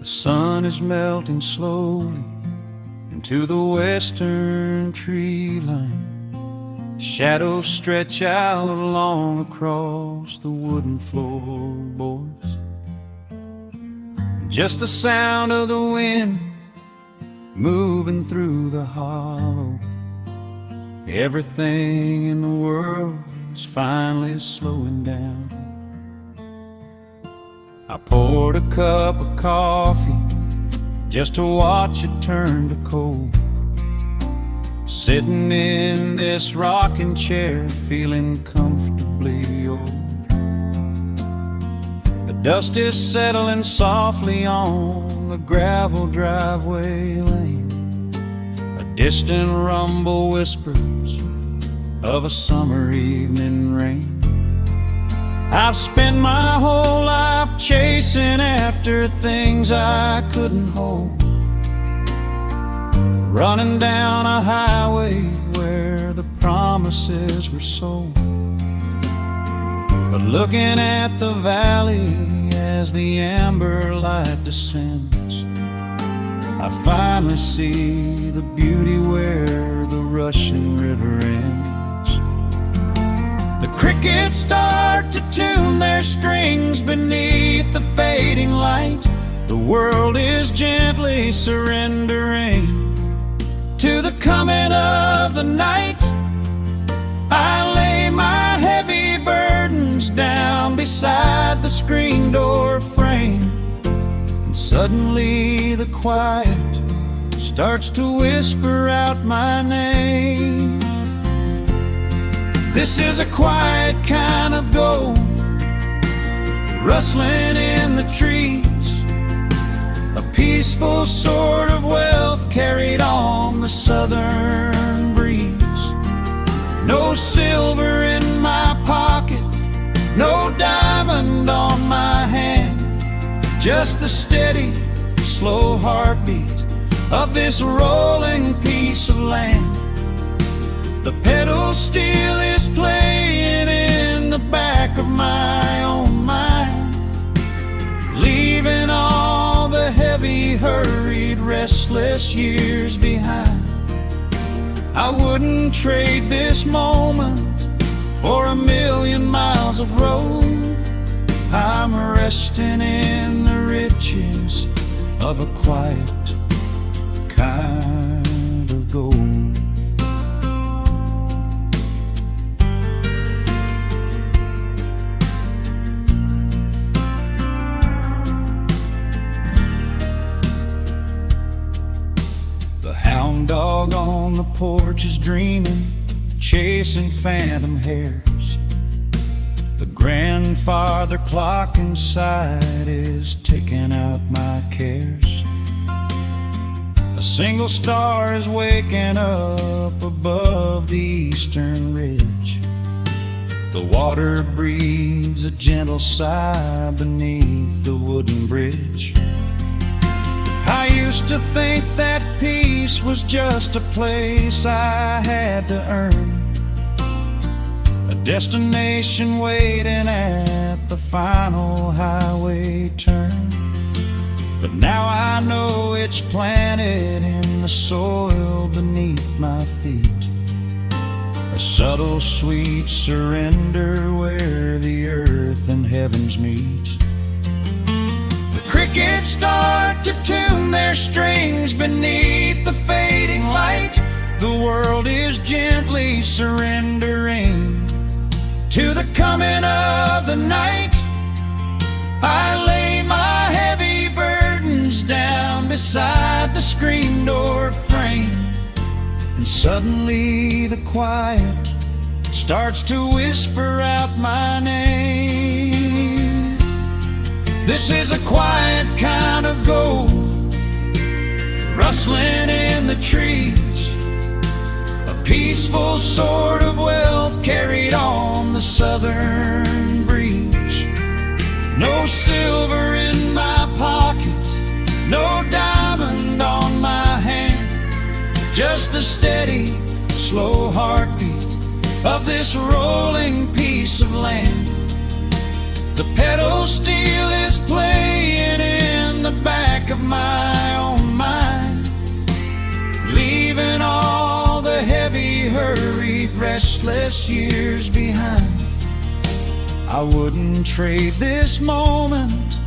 sun is melting slowly into the western tree line. Shadows stretch out long across the wooden floorboards. Just the sound of the wind moving through the hollow. Everything in the world is finally slowing down. I poured a cup of coffee just to watch it turn to cold. Sitting in this rocking chair, feeling comfortably old. The dust is settling softly on the gravel driveway lane. A distant rumble whispers of a summer evening rain. I've spent my whole life chasing after things I couldn't hold, running down a highway where the promises were sold. But looking at the valley as the amber light descends, I finally see the beauty where the rushing river ends. The crickets start to tune their strings beneath the fading light. The world is gently surrendering to the coming of the night. I lay my heavy burdens down beside the screen door frame, and suddenly the quiet starts to whisper out my name. This is a quiet kind of gold, rustling in the trees, a peaceful sort of wealth carried on the southern breeze. No silver in my pocket, no diamond on my hand, just the steady, slow heartbeat of this rolling piece of land. The pedal steel is playing in the back of my own mind, leaving all the heavy, hurried, restless years behind. I wouldn't trade this moment for 1,000,000 miles of road. I'm resting in the riches of a quiet kind of gold. The hound dog on the porch is dreaming, chasing phantom hares. The grandfather clock inside is ticking out my cares. A single star is waking up above the eastern ridge. The water breathes a gentle sigh beneath the wooden bridge. I used to think that peace was just a place I had to earn, a destination waiting at the final highway turn. But now I know it's planted in the soil beneath my feet, a subtle sweet surrender where the earth and heavens meet. Crickets start to tune their strings beneath the fading light. The world is gently surrendering to the coming of the night. I lay my heavy burdens down beside the screen door frame, and suddenly the quiet starts to whisper out my name. This is a quiet kind of gold, rustling in the trees, a peaceful sort of wealth carried on the southern breeze. No silver in my pocket, no diamond on my hand, just the steady, slow heartbeat of this rolling piece of land. The pedal steel is playing in the back back of my own mind, leaving all the heavy, hurried, restless years behind. I wouldn't trade this moment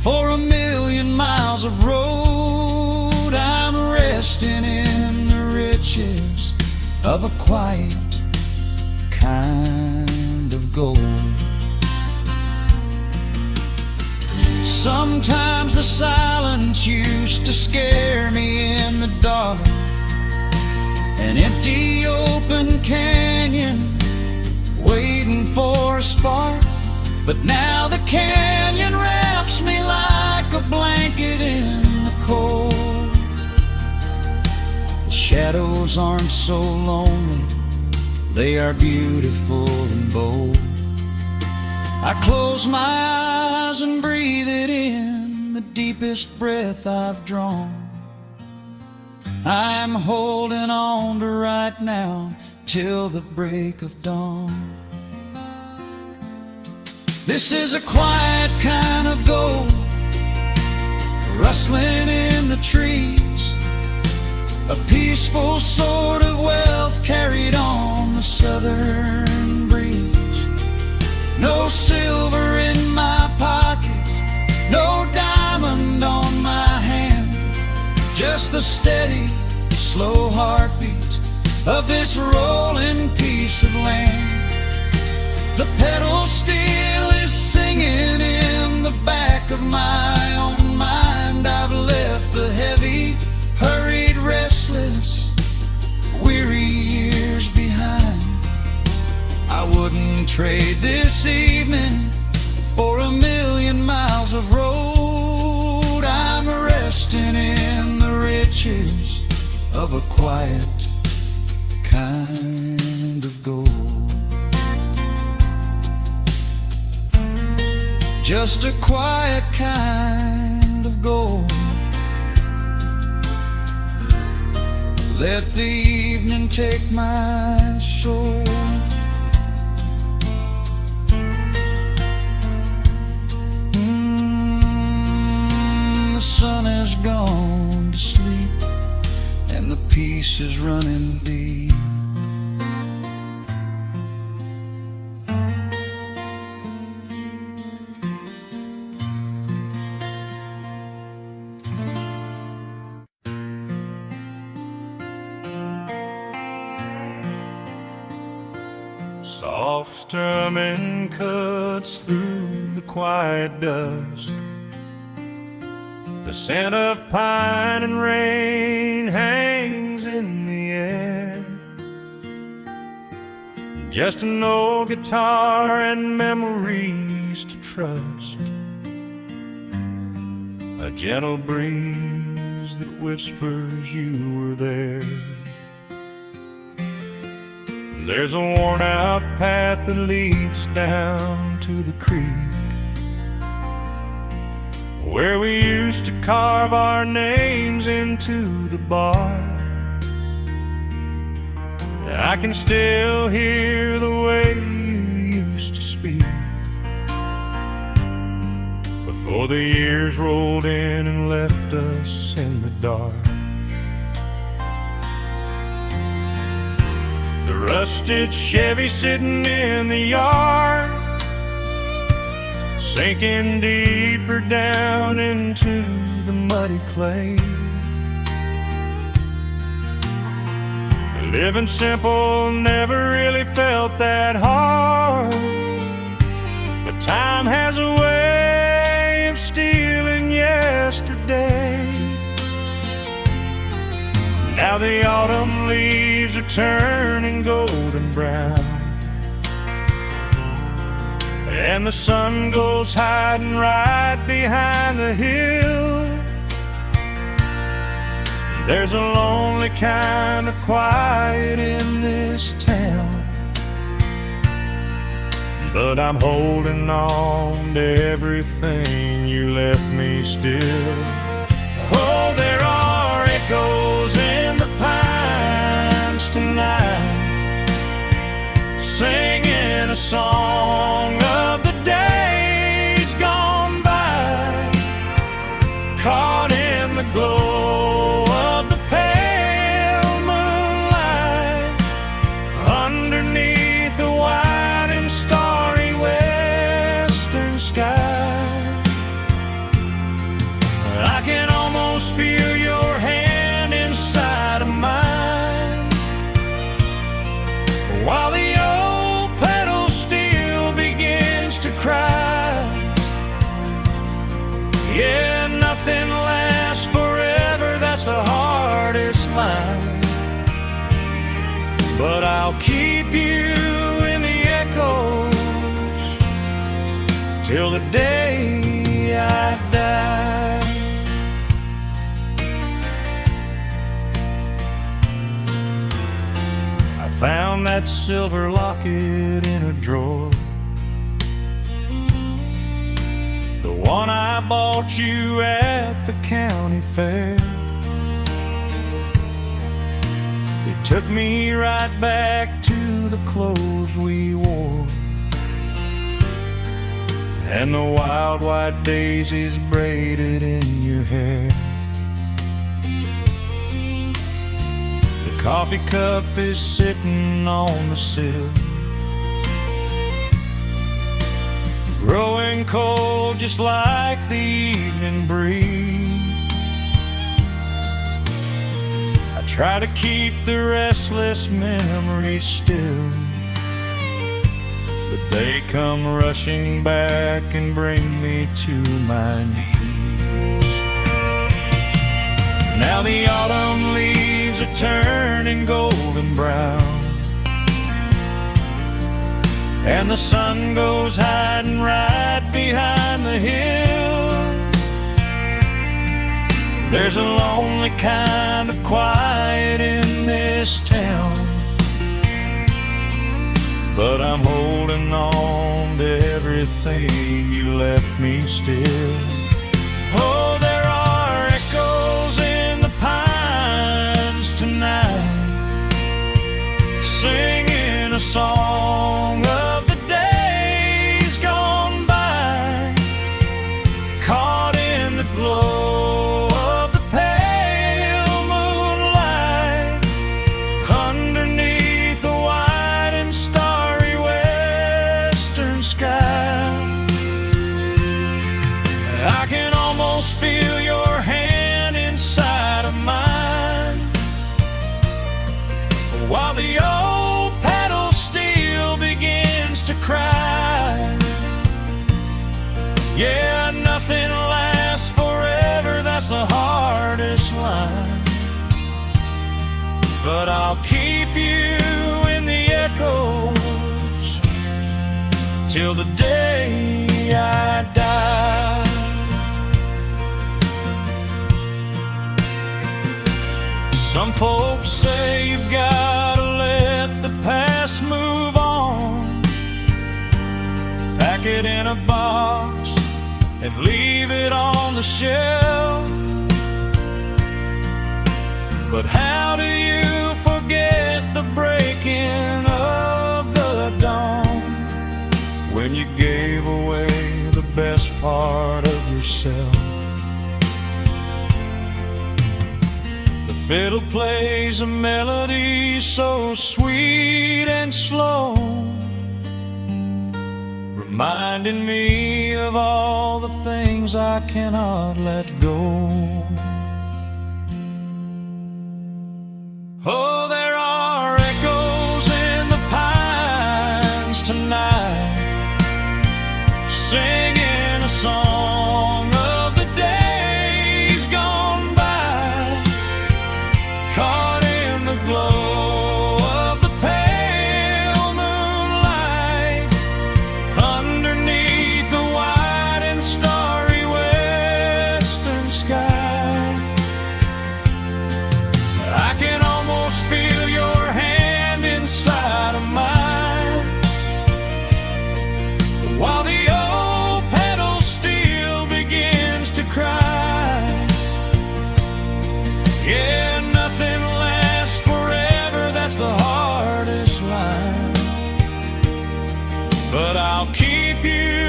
for 1,000,000 miles of road. I'm resting in the riches of a quiet kind of gold. Sometimes the silence used to scare me in the dark, an empty open canyon waiting for a spark. But now the canyon wraps me like a blanket in the cold. The shadows aren't so lonely, they are beautiful and bold. I close my eyes and breathe it in, the deepest breath I've drawn. I'm holding on to right now till the break of dawn. This is a quiet kind of gold, rustling in the trees, a peaceful sort of wealth carried on the southern breeze. No silver in my pockets, no diamond on my hand, just the steady, slow heartbeat of this rolling piece of land. The pedal steel is singing in the back of my own mind. I've left the heavy, hurried, restless, weary years behind. I wouldn't trade this evening for 1,000,000 miles of road. I'm resting in the riches of a quiet kind of gold. Just a quiet kind of gold. Let the evening take my soul. The sun has gone to sleep and the peace is running deep. Soft strumming cuts through the quiet dusk. The scent of pine and rain hangs in the air. Just an old guitar and memories to trust. A gentle breeze that whispers you were there. There's a worn-out path that leads down to the creek, where we used to carve our names into the bark. I can still hear the way you used to speak before the years rolled in and left us in the dark. The rusted Chevy sitting in the yard, sinking deeper down into the muddy clay. Living simple never really felt that hard, but time has a way of stealing yesterday. Now the autumn leaves are turning golden brown, and the sun goes hiding right behind the hill. There's a lonely kind of quiet in this town, but I'm holding on to everything you left me still. Oh, there are echoes in the pines tonight, singing a song of the days gone by, caught in the hardest line. But I'll keep you in the echoes till the day I die. I found that silver locket in a drawer, the one I bought you at the county fair. It took me right back to the clothes we wore, and the wild white daisies braided in your hair. The coffee cup is sitting on the sill, growing cold just like the evening breeze. I try to keep the restless memories still, but they come rushing back and bring me to my knees. Now the autumn leaves are turning golden brown, and the sun goes hiding right behind the hill. There's a lonely kind of quiet in this town, but I'm holding on to everything you left me still. Oh, there are echoes in the pines tonight, singing a song of the days gone by, caught in the glow of the pale moonlight, underneath the white and starry western sky. I can almost feel your hand inside of mine, while the old pedal steel begins to cry. Yeah, nothing lasts forever, that's the hardest line. But I'll keep you in the echoes till the day I die. Some folks say you've gotta let the past move on, pack it in a box and leave it on the shelf. But how do you forget the breaking of the dawn, when you gave away the best part of yourself? The fiddle plays a melody so sweet and slow, reminding me of all the things I cannot let go. Oh, there are echoes in the pines tonight, singing a song of the days gone by, caught in the glow of the pale moonlight, underneath the white and starry western sky. I can almost feel your hand inside of mine, while the old pedal steel begins to cry. Yeah, nothing lasts forever, that's the hardest line. But I'll keep you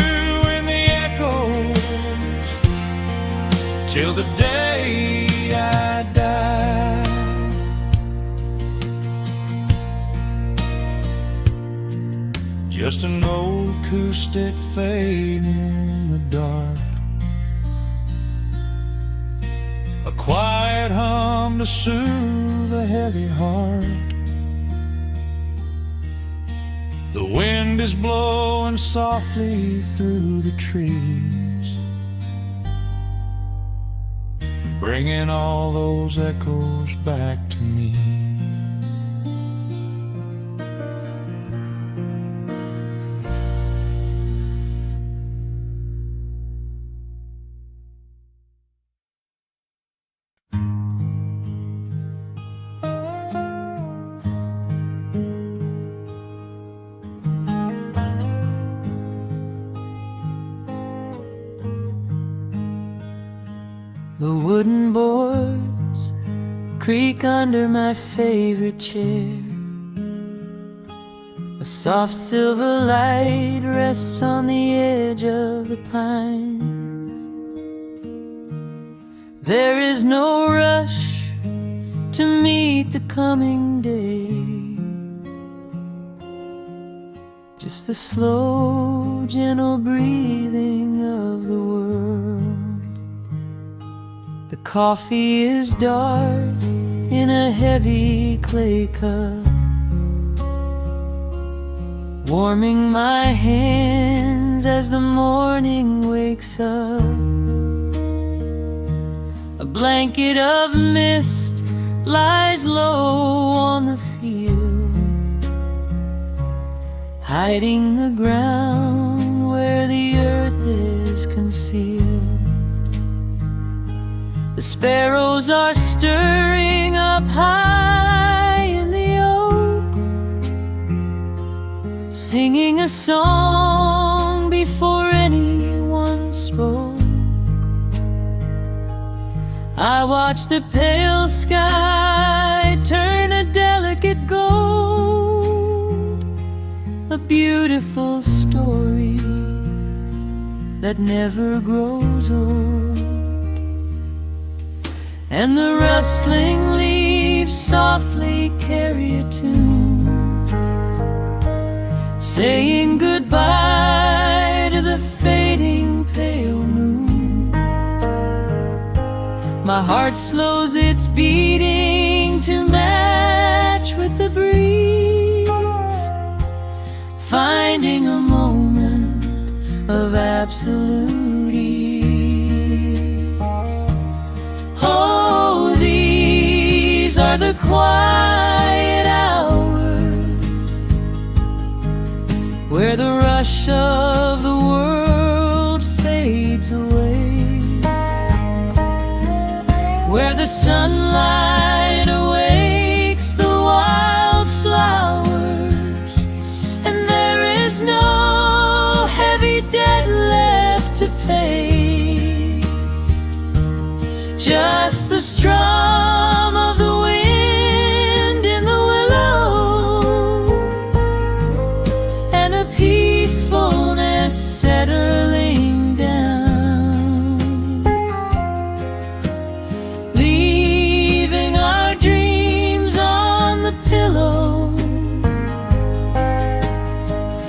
in the echoes till the day I die. Just an old acoustic fading in the dark, a quiet hum to soothe a heavy heart. The wind is blowing softly through the trees, bringing all those echoes back to me. The wooden boards creak under my favorite chair. A soft silver light rests on the edge of the pines. There is no rush to meet the coming day, just the slow, gentle breathing of the world. The coffee is dark in a heavy clay cup, warming my hands as the morning wakes up. A blanket of mist lies low on the field, hiding the ground where the earth is concealed. The sparrows are stirring up high in the oak, singing a song before anyone spoke. I watch the pale sky turn a delicate gold, a beautiful story that never grows old. And the rustling leaves softly carry a tune, saying goodbye to the fading pale moon. My heart slows its beating to match with the breeze, finding a moment of absolute ease. Oh, these are the quiet hours where the rush of the world fades away, where the sunlight awakes the wildflowers, and there is no heavy debt left to pay, just the strum of the wind in the willow, and a peacefulness settling down, leaving our dreams on the pillow,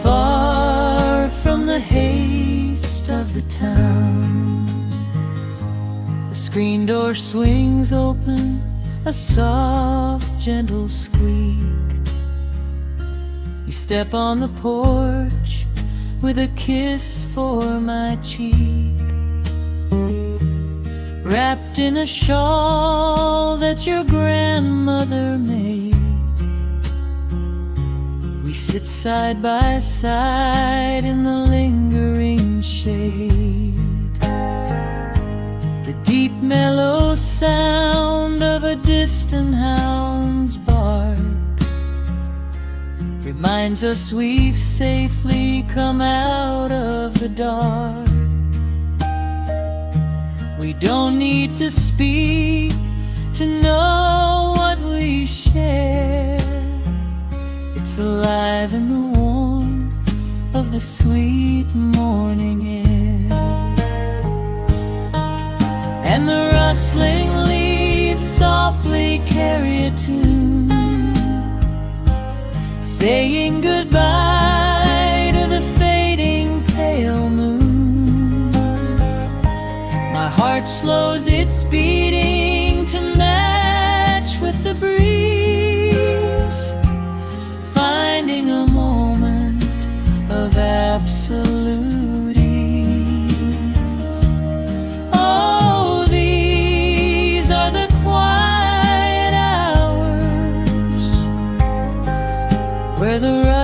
far from the haste of the town. The screen door swings open, a soft, gentle squeak. You step on the porch with a kiss for my cheek, wrapped in a shawl that your grandmother made. We sit side by side in the lingering shade. The deep mellow sound of a distant hound's bark reminds us we've safely come out of the dark. We don't need to speak to know what we share. It's alive in the warmth of the sweet morning air. And the rustling leaves softly carry a tune, saying goodbye to the fading pale moon. My heart slows its beating to match with the breeze, finding a moment of absolute ease. Oh, these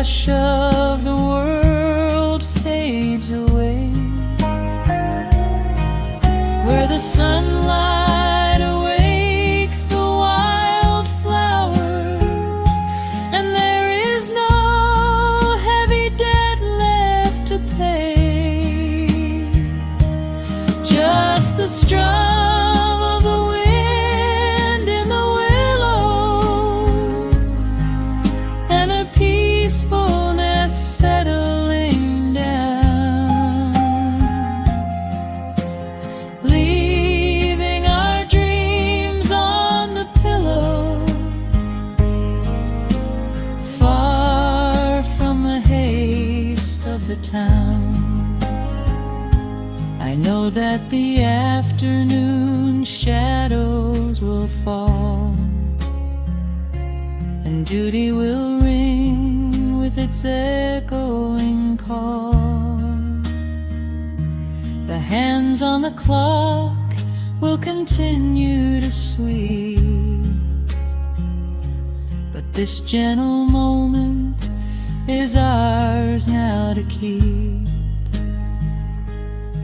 rush of the world fades away, where the sunlight awakes the wildflowers, and there is no heavy debt left to pay, just the strum of the wind in the willow, and a peacefulness settling down, leaving our dreams on the pillow, far from the haste of the town. I know that the afternoon shadows will fall, and duty will ring with its echoing call. The hands on the clock will continue to sweep, but this gentle moment is ours now to keep.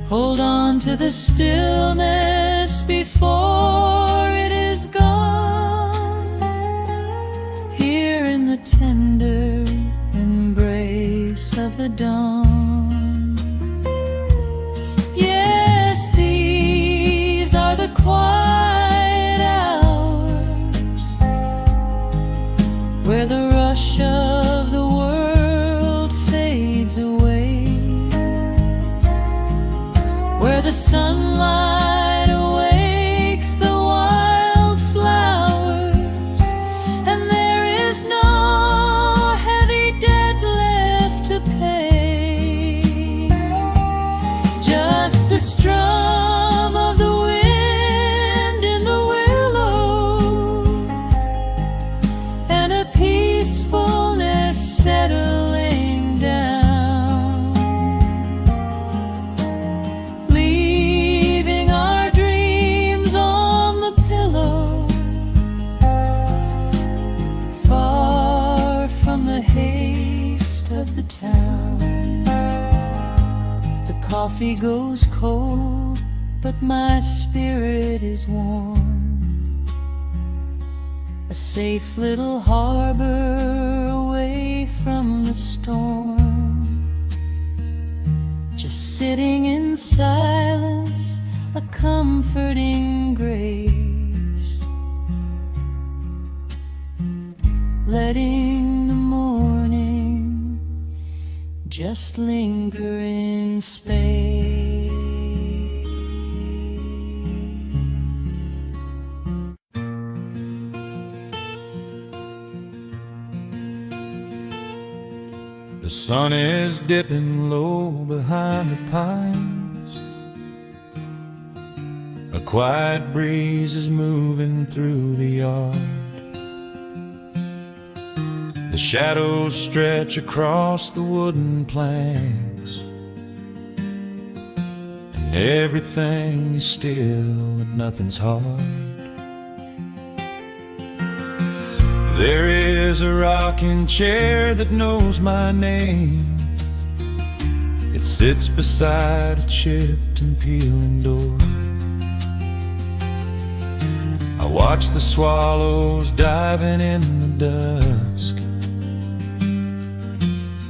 Hold on to the stillness before it is gone, here in the tender embrace of the dawn. Yes, these are the quiet hours, where the rush of the world fades away, where the sunlight awakes the wildflowers, and there is no heavy debt left to pay, just the strum of the wind in the willow, and a peacefulness settling down, leaving our dreams on the pillow, far from the haste of the town. The coffee goes cold, but my spirit is warm, a safe little harbor away from the storm, just sitting in silence, a comforting grace, letting the morning just linger in space. The sun is dipping low behind the pines. A quiet breeze is moving through the yard. The shadows stretch across the wooden planks, and everything is still and nothing's hard. There is a rocking chair that knows my name. It sits beside a chipped and peeling door. I watch the swallows diving in the dusk,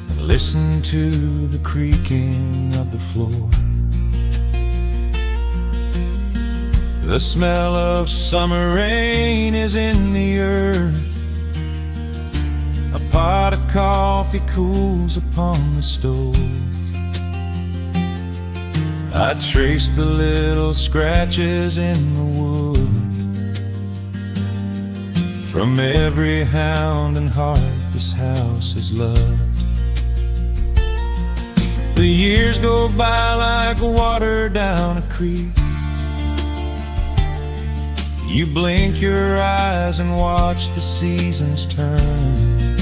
and listen to the creaking of the floor. The smell of summer rain is in the earth. A pot of coffee cools upon the stove. I trace the little scratches in the wood from every hound and heart this house has loved. The years go by like water down a creek. You blink your eyes and watch the seasons turn.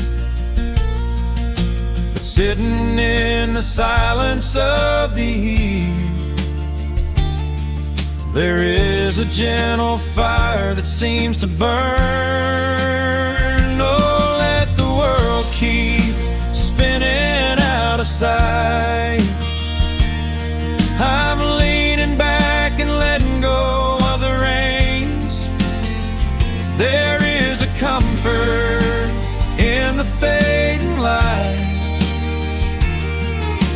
But sitting in the silence of the eve, there is a gentle fire that seems to burn. Oh, let the world keep spinning comfort in the fading light,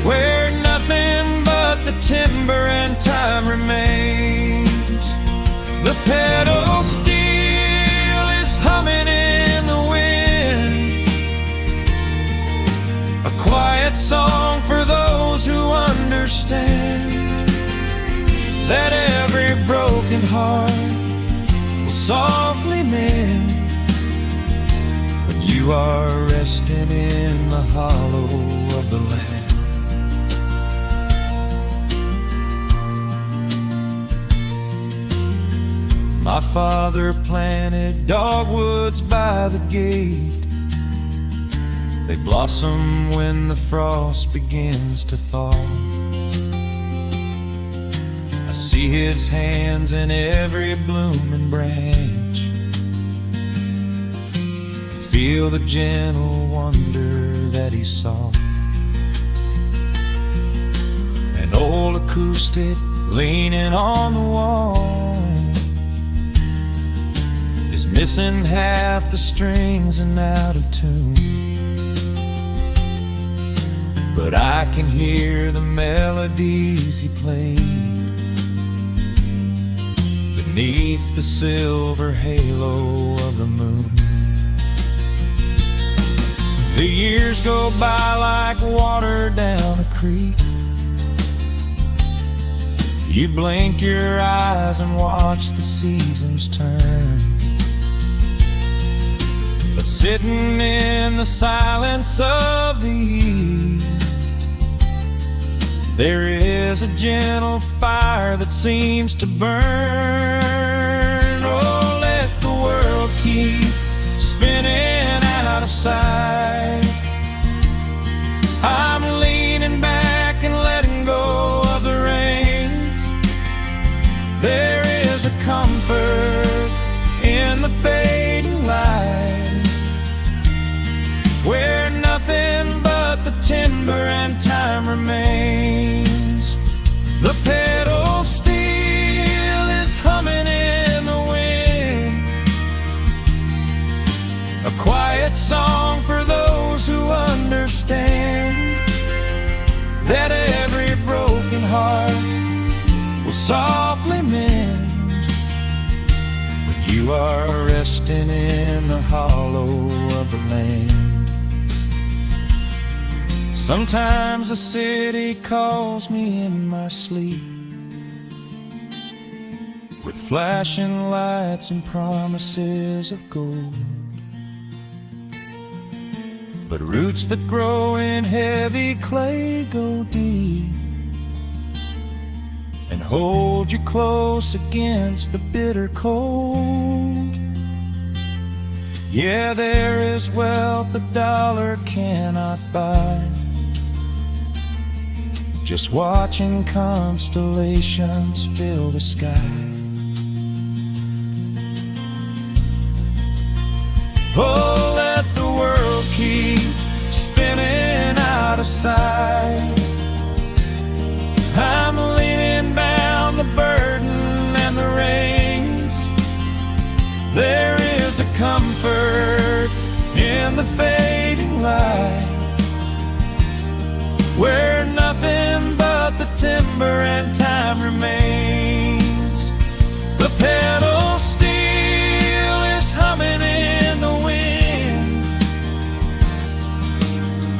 where nothing but the timber and time remains. The pedal steel is humming in the wind, a quiet song for those who understand that every broken heart will softly mend when you are resting in the hollow of the land. My father planted dogwoods by the gate. They blossom when the frost begins to thaw. I see his hands in every blooming branch, feel the gentle wonder that he saw. An old acoustic leaning on the wall is missing half the strings and out of tune, but I can hear the melodies he played beneath the silver halo of the moon. The years go by like water down a creek. You blink your eyes and watch the seasons turn, but sitting in the silence of the eve, there is a gentle fire that seems to burn. Oh, let the world keep spinning out of sight. I'm leaning back and letting go of the reins. There is a comfort in the fading light, where nothing but the timber and time remains. The pedal steel is humming in the wind, a quiet song for those who understand that every broken heart will softly mend when you are resting in the hollow of the land. Sometimes the city calls me in my sleep, with flashing lights and promises of gold, but roots that grow in heavy clay go deep and hold you close against the bitter cold. Yeah, there is wealth a dollar cannot buy, just watching constellations fill the sky. Oh, let the world keep spinning out of sight. I'm leaning down the burden and the reins. There is a comfort in the fading light, where nothing but the timber and time remains. The pedal steel is humming in the wind,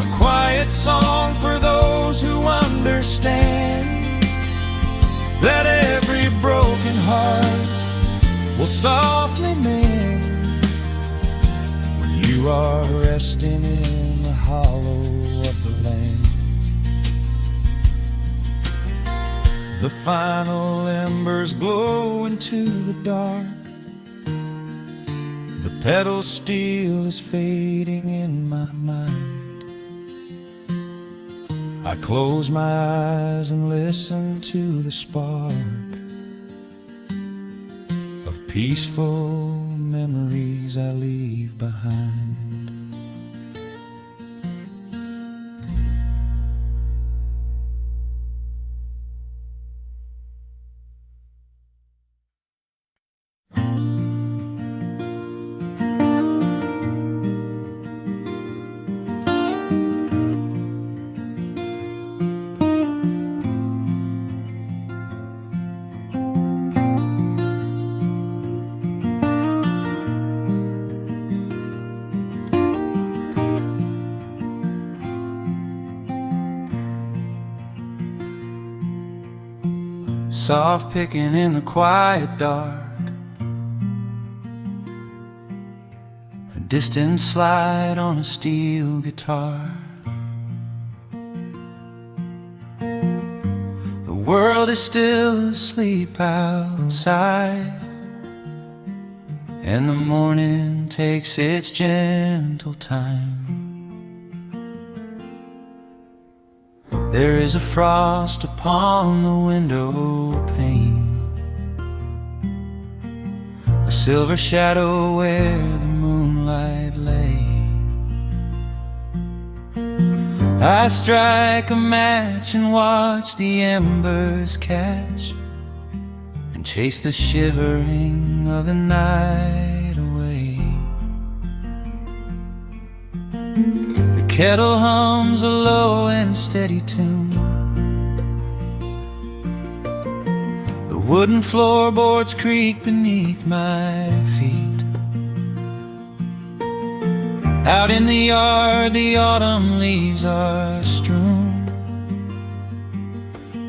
a quiet song for those who understand that every broken heart will softly mend when you are resting in the hollow of the land. The final embers glow into the dark. The pedal steel is fading in my mind. I close my eyes and listen to the spark of peaceful memories I leave behind. soft picking in the quiet dark, a distant slide on a steel guitar. The world is still asleep outside, and the morning takes its gentle time. There is a frost upon the window pane, a silver shadow where the moonlight lay. I strike a match and watch the embers catch, and chase the shivering of the night away. The kettle hums a low and steady tune, the wooden floorboards creak beneath my feet. Out in the yard the autumn leaves are strewn,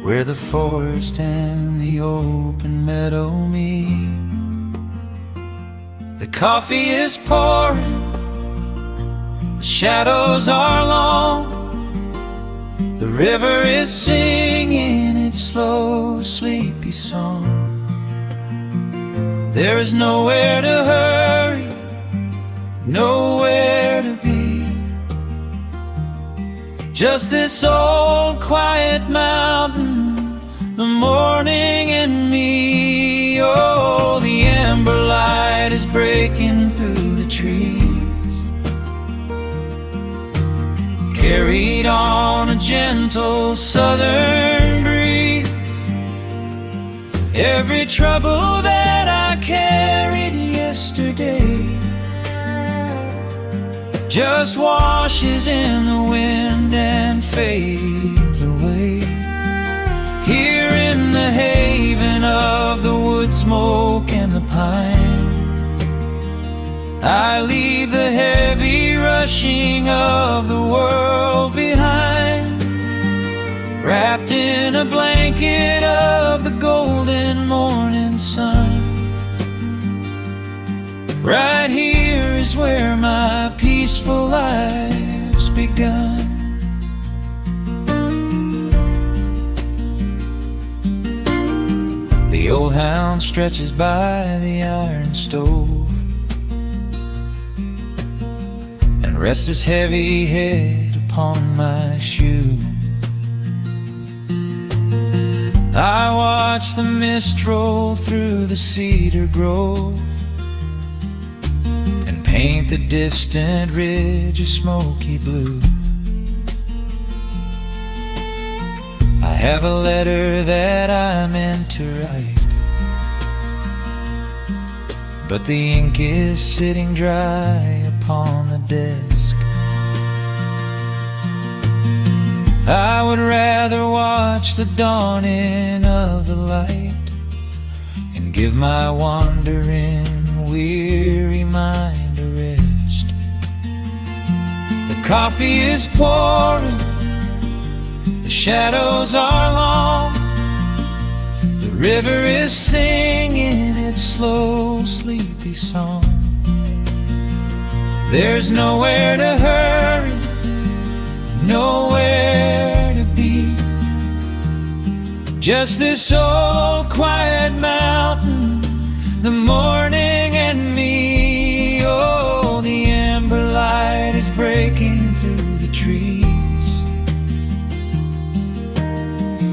where the forest and the open meadow meet. The coffee is pouring, the shadows are long, the river is singing its slow, sleepy song. There is nowhere to hurry, nowhere to be, just this old quiet mountain, the morning and me. Oh, the amber light is breaking through the trees, carried on a gentle southern breeze. Every trouble that I carried yesterday just washes in the wind and fades away. Here in the haven of the wood smoke and the pine, I leave the heavy rushing of the world behind, wrapped in a blanket of the golden morning sun. Right here is where my peaceful life's begun. The old hound stretches by the iron stove and rests his heavy head upon my shoe. I watch the mist roll through the cedar grove and paint the distant ridge a smoky blue. I have a letter that I meant to write, but the ink is sitting dry upon the desk. I would rather watch the dawning of the light and give my wandering, weary mind a rest. The coffee is pouring, the shadows are long, the river is singing its slow, sleepy song. There's nowhere to hurry, nowhere to be, just this old quiet mountain, the morning and me. Oh, the amber light is breaking through the trees,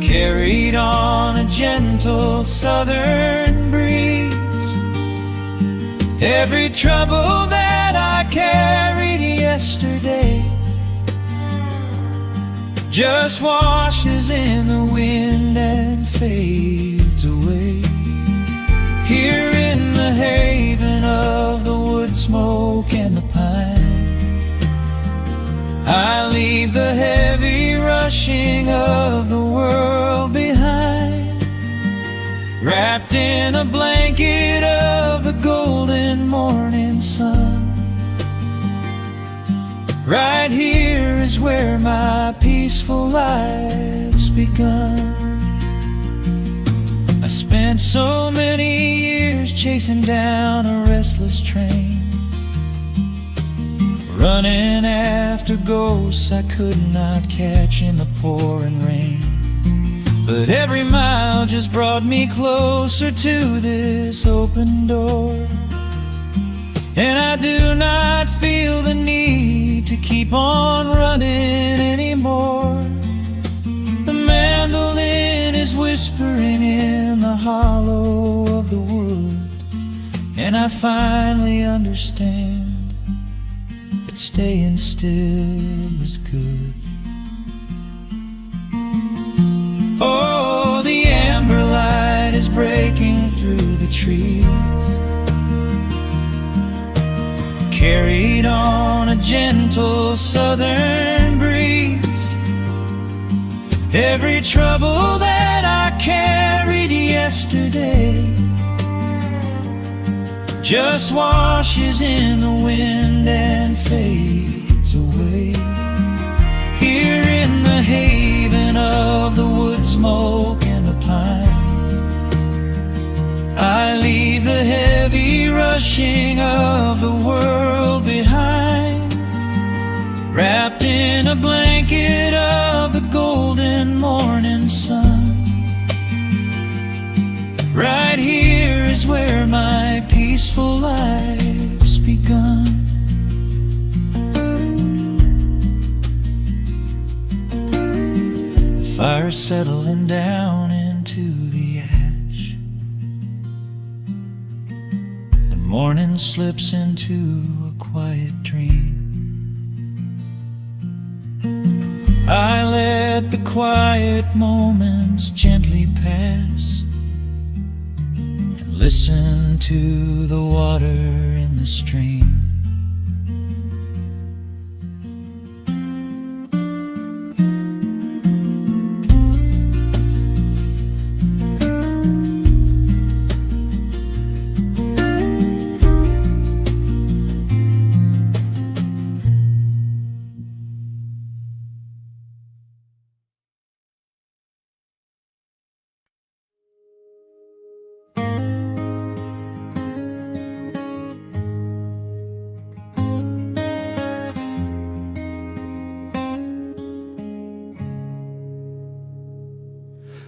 carried on a gentle southern breeze. Every trouble that I carried yesterday just washes in the wind and fades away. Here in the haven of the wood smoke and the pine, I leave the heavy rushing of the world behind, wrapped in a blanket of the golden morning sun. Right here is where my peaceful life's begun. spent so many years chasing down a restless train, running after ghosts I could not catch in the pouring rain. But every mile just brought me closer to this open door, and I do not feel the need to keep on running anymore. The mandolin is whispering in the hollow of the wood, and I finally understand that staying still is good. Oh, the amber light is breaking through the trees, carried on a gentle southern breeze. Every trouble that I carried yesterday just washes in the wind and fades away. Here in the haven of the wood smoke and the pine, I leave the heavy rushing of the world behind, wrapped in a blanket of the golden morning sun. Right here is where my peaceful life's begun. The fire's settling down into the ash, the morning slips into a quiet dream. I let the quiet moments gently pass and listen to the water in the stream.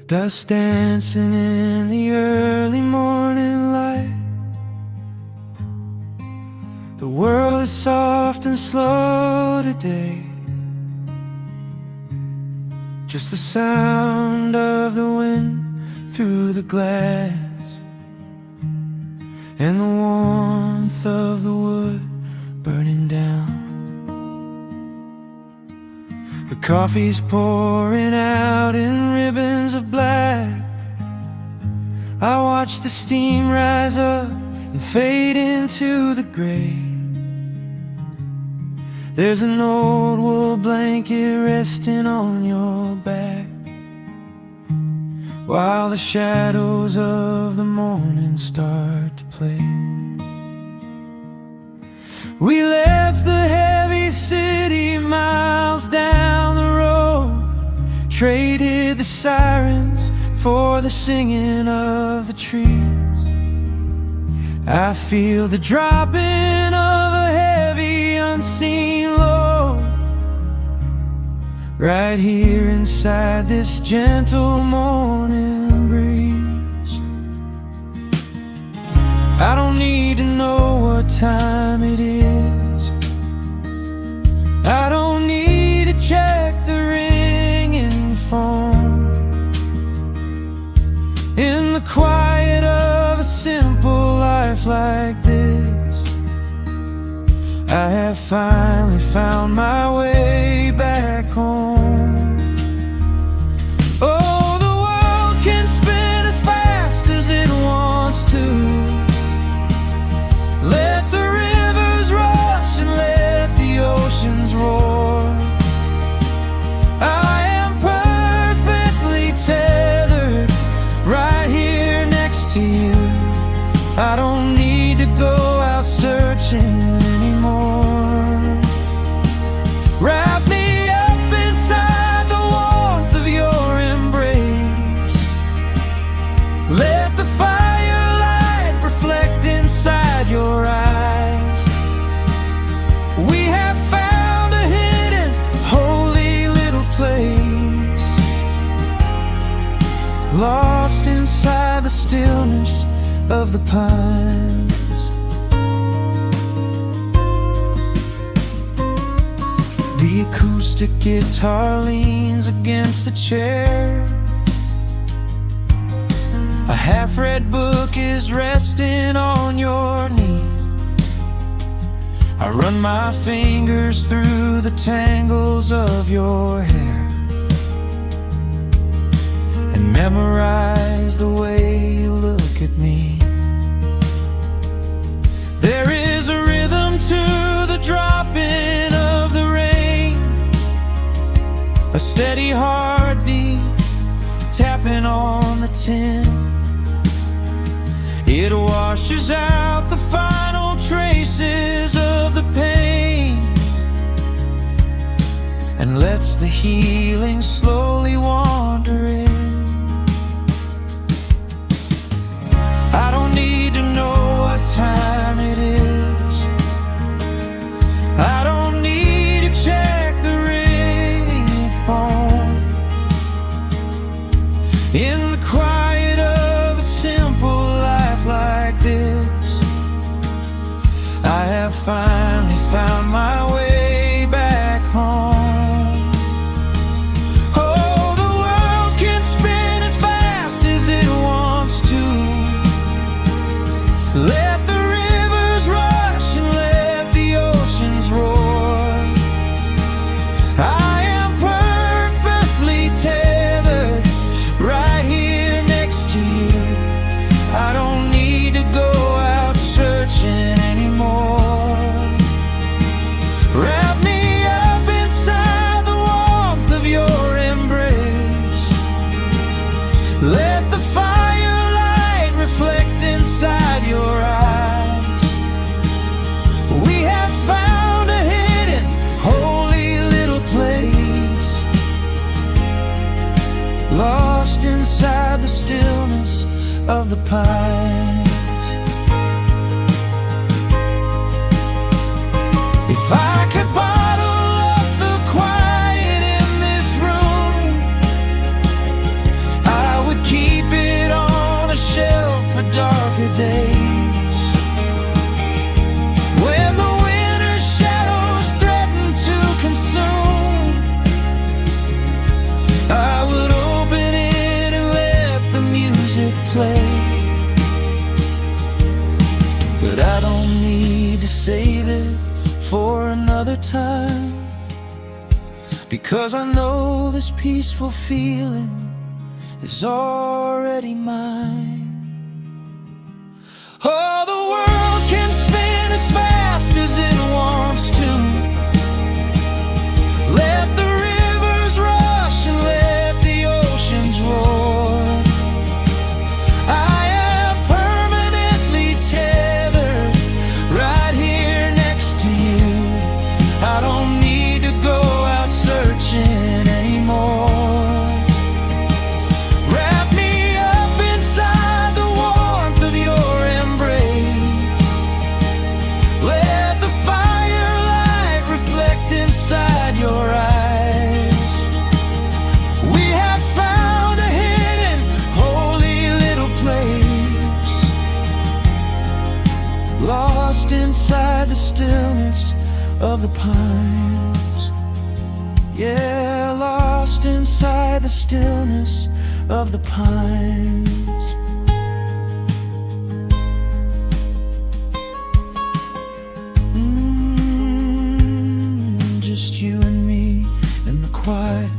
Dust dancing in the early morning light. The world is soft and slow today. Just the sound of the wind through the glass, and the warmth of the wood burning down. The coffee's pouring out in ribbons of black. I watch the steam rise up and fade into the gray. There's an old wool blanket resting on your back, while the shadows of the morning start to play. We left the heavy city miles down the road, traded the sirens for the singing of the trees. I feel the dropping of a heavy unseen load right here inside this gentle morning breeze. I don't need to know what time it is. I don't need to check the ringing phone. In the quiet of a simple life like this, I have finally found my way back home. Oh, the world can spin as fast as it wants to. Let the rivers rush and let the oceans roar. I am perfectly tethered right here next to you. I don't need to go out searching anymore. Wrap me up in acoustic guitar leans against a chair. A half-read book is resting on your knee. I run my fingers through the tangles of your hair and memorize the way you look at me. There is a rhythm to the dropping of the rain, a steady heartbeat tapping on the tin. It washes out the final traces of the pain and lets the healing slowly wander in. I don't need to know what time it is. I don't need to check the ringing phone. In the quiet of a simple life like this, I have finally found my way back home. Oh, the world can spin as fast as it wants to. Let the rivers rush and let the oceans roar. I am perfectly tethered right here next to you. I don't need to go out searching anymore. Wrap me up inside the warmth of your embrace. Let the firelight reflect inside your eyes. We have found a hidden, holy little place, lost inside the stillness of the pines. If I could bottle up the quiet in this room, I would keep it on a shelf for darker days. When the winter's shadows threaten to consume, I would open it and let the music play. But I don't need to save it for another time, because I know this peaceful feeling is already mine. Oh, the world can spin as fast as it wants to. Let the rivers rush and let the oceans roar. I am permanently tethered right here next to you. I don't need to go out searching anymore. Wrap me up inside the warmth of your embrace. Let the firelight reflect inside your eyes. We have found a hidden, holy little place, lost inside the stillness of the pines. Yeah, lost inside the stillness of the pines. Just you and me in the quiet.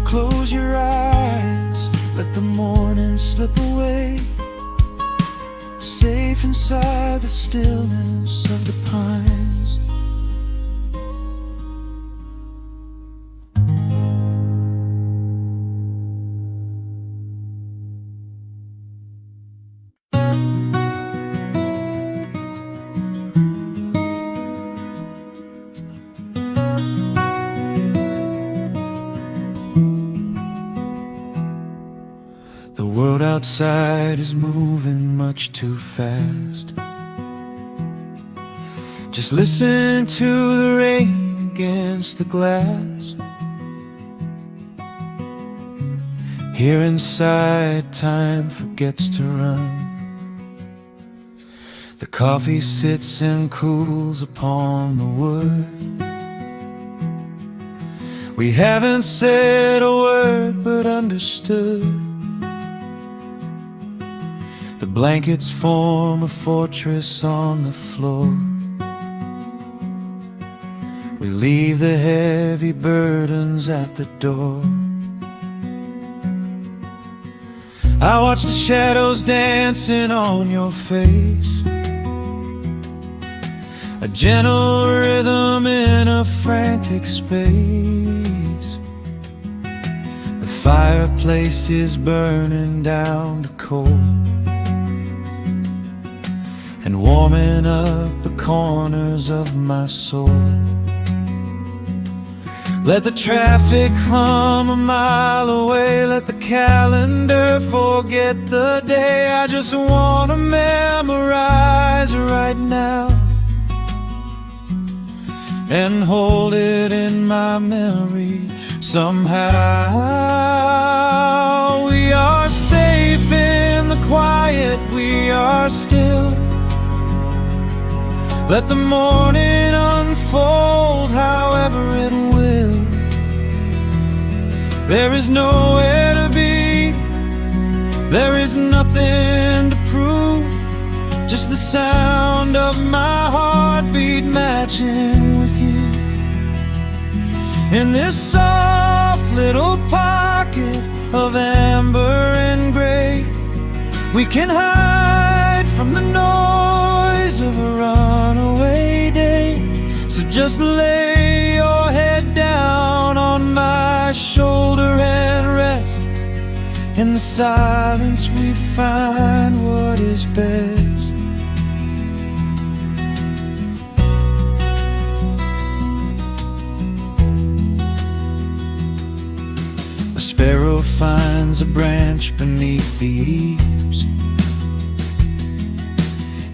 Close your eyes, let the morning slip away, safe inside the stillness of the pines. The world outside is moving much too fast. Just listen to the rain against the glass. Here inside, time forgets to run. The coffee sits and cools upon the wood. We haven't said a word but understood. The blankets form a fortress on the floor. We leave the heavy burdens at the door. I watch the shadows dancing on your face, a gentle rhythm in a frantic space. The fireplace is burning down to coal and warming up the corners of my soul. Let the traffic hum a mile away, let the calendar forget the day. I just wanna memorize right now and hold it in my memory somehow. We are safe in the quiet, we are still. Let the morning unfold however it will. There is nowhere to be, there is nothing to prove, just the sound of my heartbeat matching with you. In this soft little pocket of amber and gray, we can hide from the noise of a runaway day. So just lay your head down on my shoulder and rest. In the silence we find what is best. A sparrow finds a branch beneath the eaves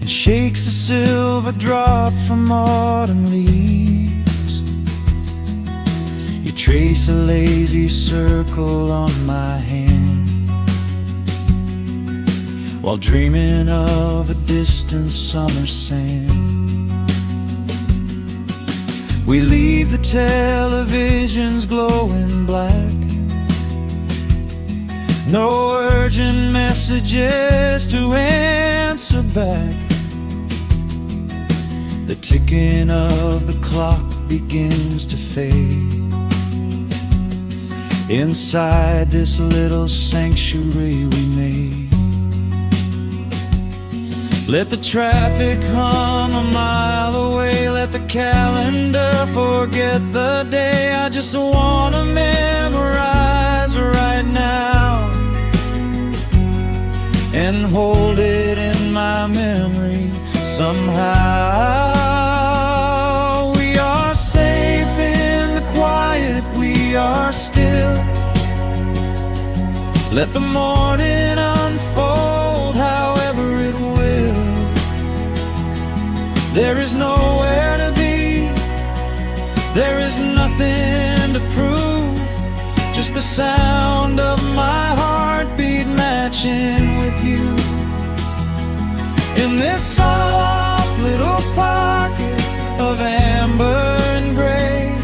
and shakes a silver drop from autumn leaves. You trace a lazy circle on my hand while dreaming of a distant summer sand. We leave the televisions glowing black, no urgent messages to answer back. The ticking of the clock begins to fade inside this little sanctuary we made. Let the traffic hum a mile away, let the calendar forget the day. I just wanna memorize right now and hold it in my memory somehow. We are safe in the quiet, we are still. Let the morning unfold however it will. There is nowhere to be, there is nothing to prove, just the sound of my heartbeat matching with you. In this soft little pocket of amber and gray,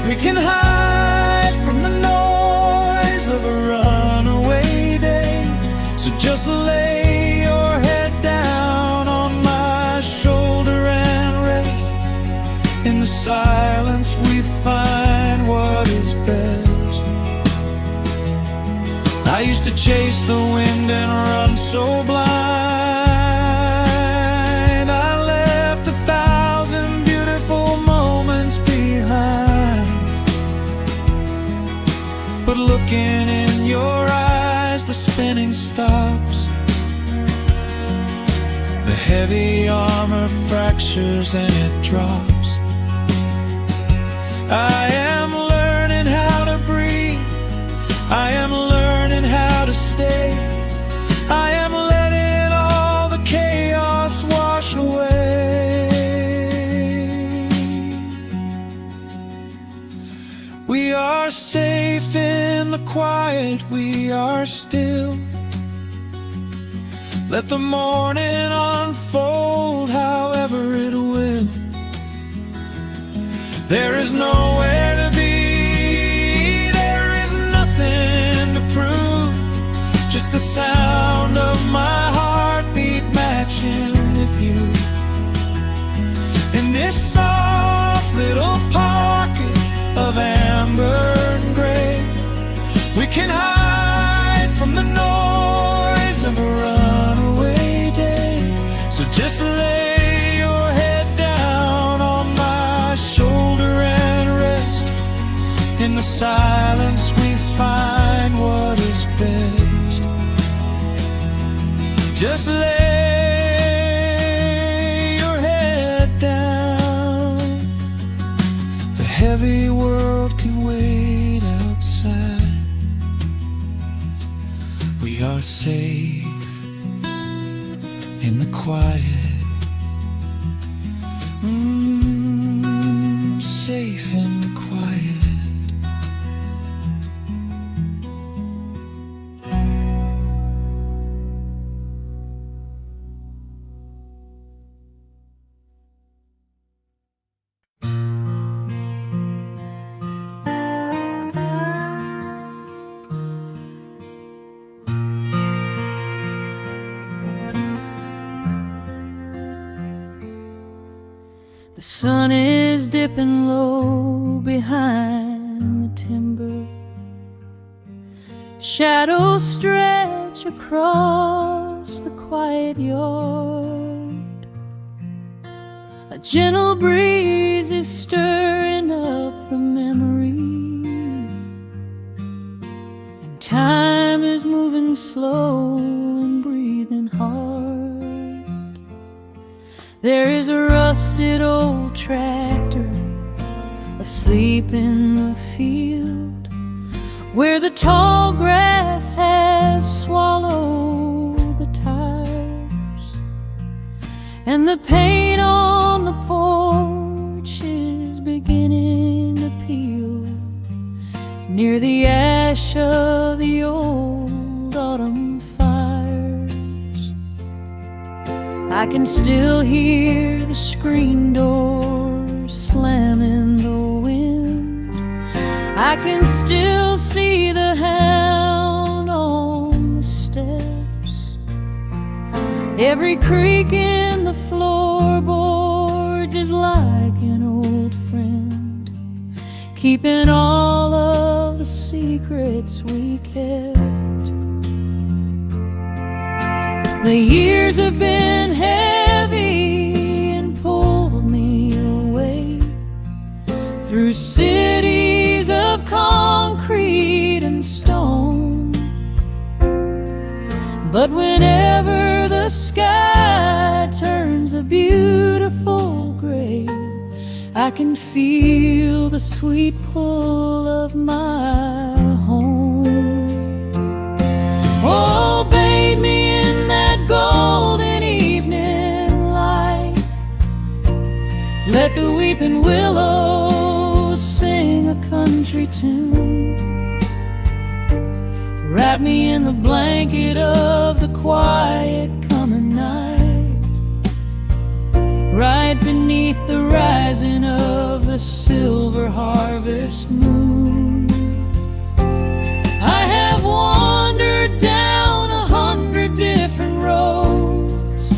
we can hide from the noise of a runaway day. So just lay your head down on my shoulder and rest. In the silence we find what is best. I used to chase the wind and run so blind. But looking in your eyes, the spinning stops. The heavy armor fractures and it drops. I am learning how to breathe, I am learning how to stay. I am letting all the chaos wash away. We are safe in the quiet, we are still. Let the morning unfold however it will. There is nowhere to be, In the silence we find what is best. Just lay your head down. The heavy world can wait outside. We are safe in the quiet. Safe in the quiet. The sun is dipping low behind the timber. Shadows stretch across the quiet yard. A gentle breeze is stirring up the memory, and time is moving slow and breathing hard. There is a rusted old tractor asleep in the field, where the tall grass has swallowed the tires, and the paint on the porch is beginning to peel near the ash of the old autumn fires. I can still hear the screen door slam in the wind. I can still see the hound on the steps. Every creak in the floorboards is like an old friend, keeping all of the secrets we kept. The years have been heavy and pulled me away through cities of concrete and stone. But whenever the sky turns a beautiful gray, I can feel the sweet pull of my home. Oh, bathe me in that golden evening light. Let the weeping willows sing a country tune. Wrap me in the blanket of the quiet coming night, right beneath the rising of the silver harvest moon. I have wandered down 100 different roads,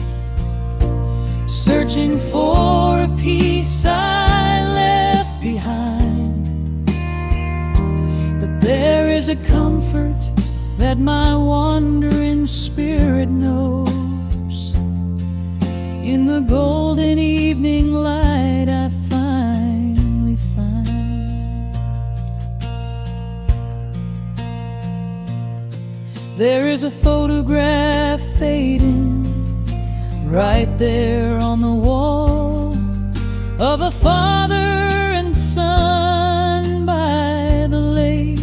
searching for a piece I left behind. But there is a comfort that my wandering spirit knows. In the golden evening light I finally find. There is a photograph fading right there on the wall of a father and son by the lake.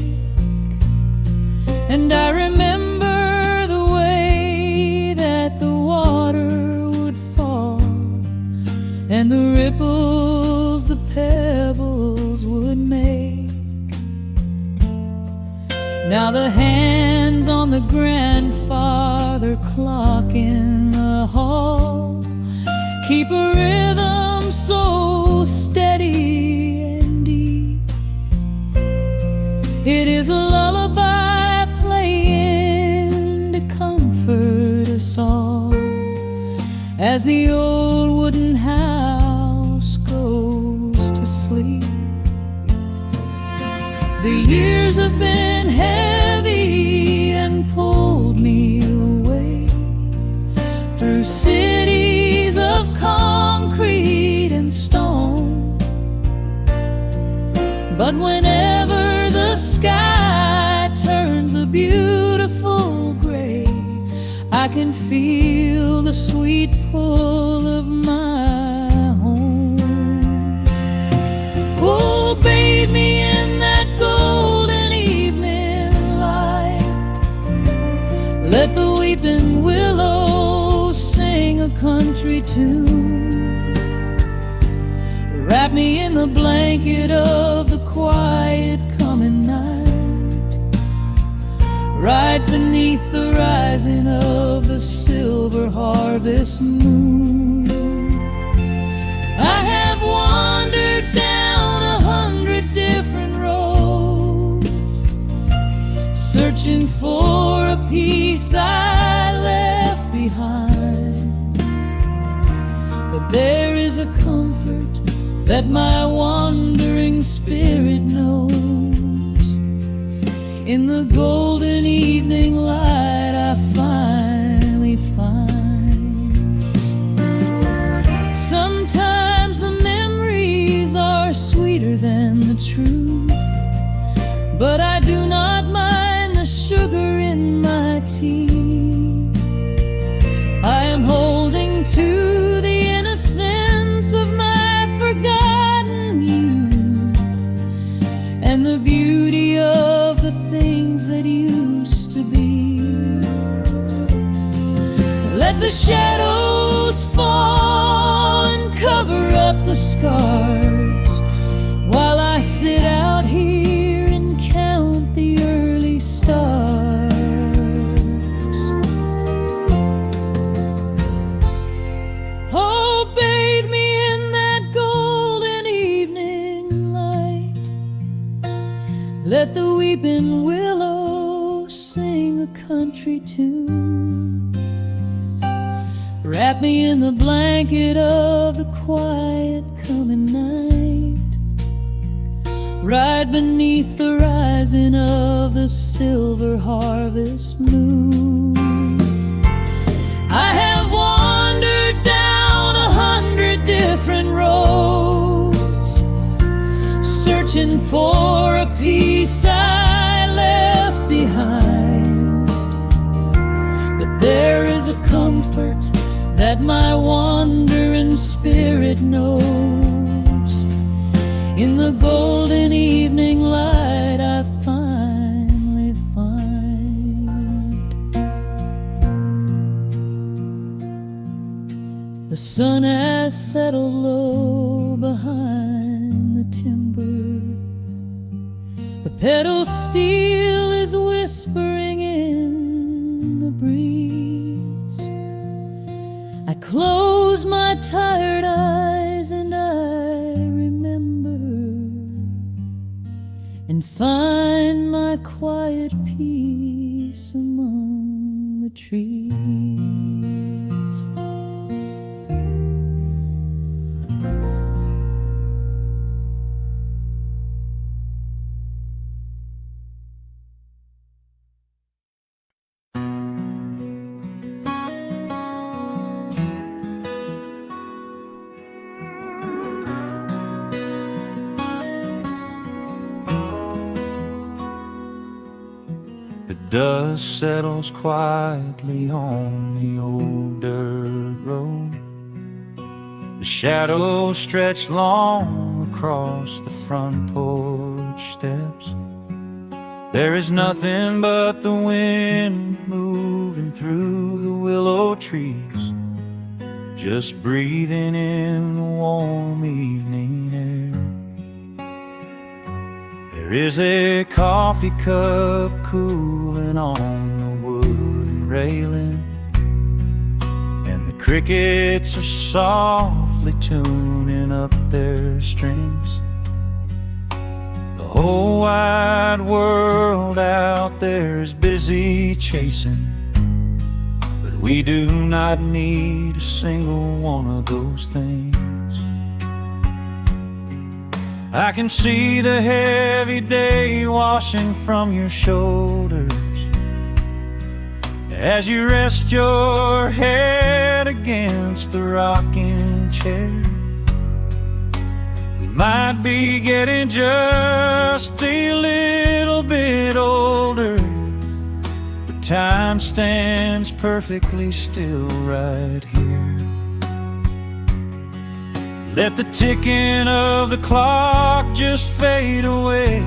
And I remember the way that the water would fall, and the ripples the pebbles would make. Now the hands on the grandfather clock in the hall keep a rhythm so steady and deep. It is a lullaby playing to comfort us all as the old wooden house goes to sleep. The years have been heavy and pulled me away through cities of concrete and stone. But whenever I can feel the sweet pull of my home. Oh, bathe me in that golden evening light. Let the weeping willow sing a country tune. Wrap me in the blanket of the quiet coming night, right beneath the rising of the silver harvest moon. I have wandered down 100 different roads, searching for a piece I left behind. But there is a comfort that my wandering spirit knows. In the golden evening light I finally find. Sometimes the memories are sweeter than the truth, but I do not mind the sugar in my tea. I am holding to the innocence of my forgotten youth, and the beauty of the things that used to be. Let the shadows fall and cover up the scars, while I sit out here and count the early stars. Oh, bathe me in that golden evening light. Let the weeping willow sing a country tune. Wrap me in the blanket of the quiet coming night, right beneath the rising of the silver harvest moon. I have wandered down 100 different roads, searching for a piece I left behind. But there is a comfort that my wandering spirit knows. In the golden evening light I finally find. The sun has settled low behind the timber. The pedal steel is whispering in the breeze. I close my tired eyes and I remember, and find my quiet peace among the trees. The dust settles quietly on the old dirt road. The shadows stretch long across the front porch steps. There is nothing but the wind moving through the willow trees, just breathing in the warm evening air. There is a coffee cup cooling on the wooden railing, and the crickets are softly tuning up their strings. The whole wide world out there is busy chasing, but we do not need a single one of those things. I can see the heavy day washing from your shoulders as you rest your head against the rocking chair. We might be getting just a little bit older, but time stands perfectly still right here. Let the ticking of the clock just fade away.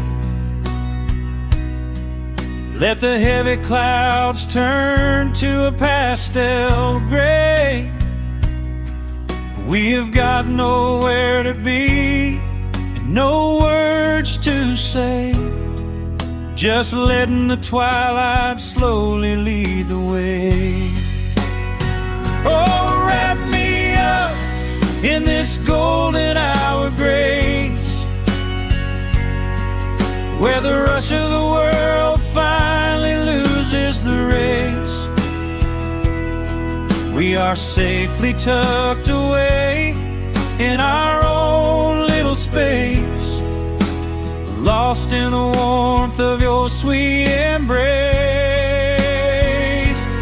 Let the heavy clouds turn to a pastel gray. We have got nowhere to be and no words to say, just letting the twilight slowly lead the way. Oh, wrap me up in this golden hour grace, where the rush of the world finally loses the race. We are safely tucked away in our own little space, lost in the warmth of your sweet embrace.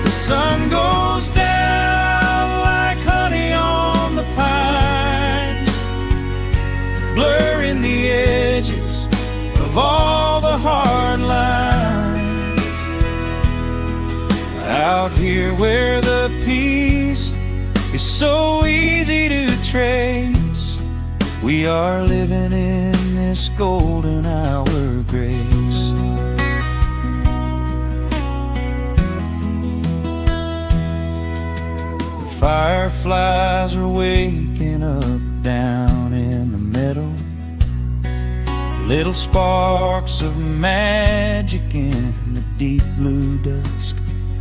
The sun goes down like honey on the pine, blurring the edges of all the hard lines. Out here where the peace is so easy to trace, we are living in this golden hour grace. The fireflies are waking up down in the meadow, little sparks of magic in the deep blue dusk.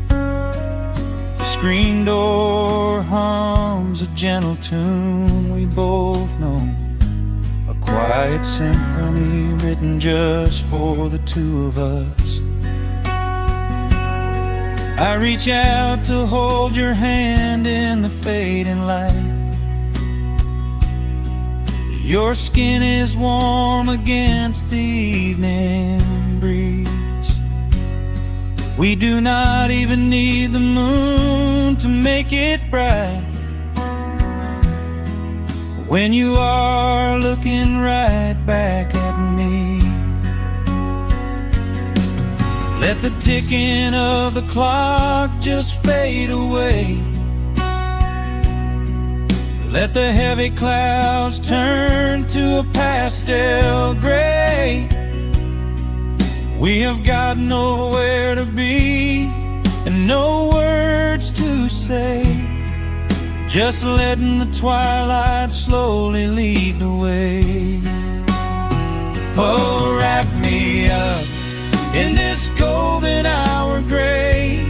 The screen door hums a gentle tune we both know, a quiet symphony written just for the two of us. I reach out to hold your hand in the fading light. Your skin is warm against the evening breeze. We do not even need the moon to make it bright, when you are looking right back at me. Let the ticking of the clock just fade away. Let the heavy clouds turn to a pastel gray. We have got nowhere to be and no words to say, just letting the twilight slowly lead the way. Oh, wrap me up in this golden hour grace,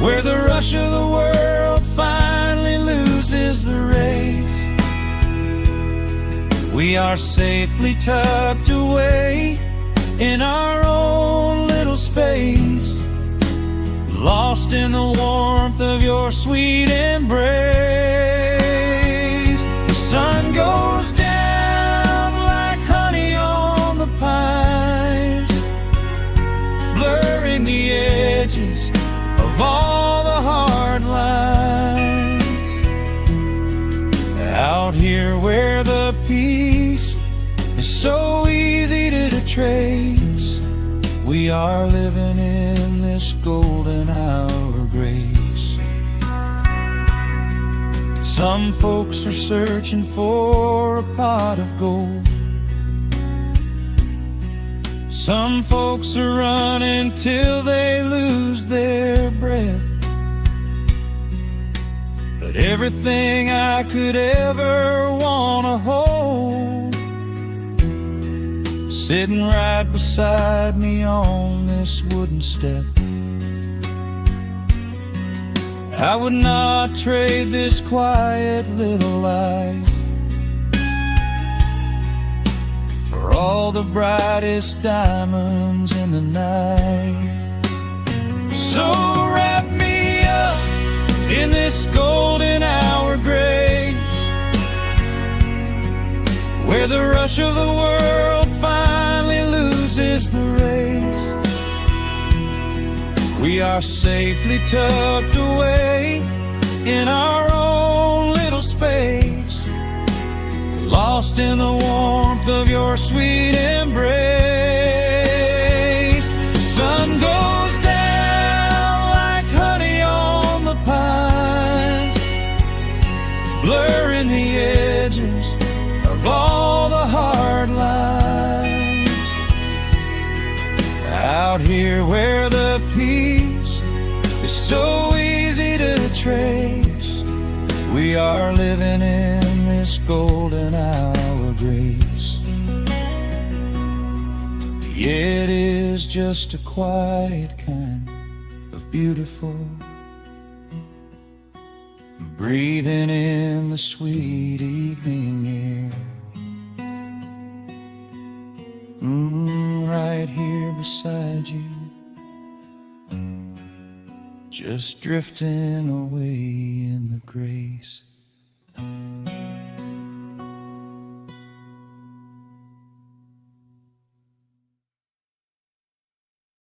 where the rush of the world finally loses the race. We are safely tucked away in our own little space, lost in the warmth of your sweet embrace. The sun goes down like honey on the pines, blurring the edges of all the hard lines. Out here where the peace is so easy to trace, we are living in this golden hour grace. Some folks are searching for a pot of gold. Some folks are running till they lose their breath. But everything I could ever wanna hold, sitting right beside me on this wooden step. I would not trade this quiet little life for all the brightest diamonds in the night. So wrap me up in this golden hour grace, where the rush of the world finally loses the race. We are safely tucked away in our own little space, lost in the warmth of your sweet embrace. The sun blurring the edges of all the hard lines. Out here where the peace is so easy to trace, we are living in this golden hour grace. It is just a quiet kind of beautiful, breathing in the sweet evening air. Right here beside you, just drifting away in the grace.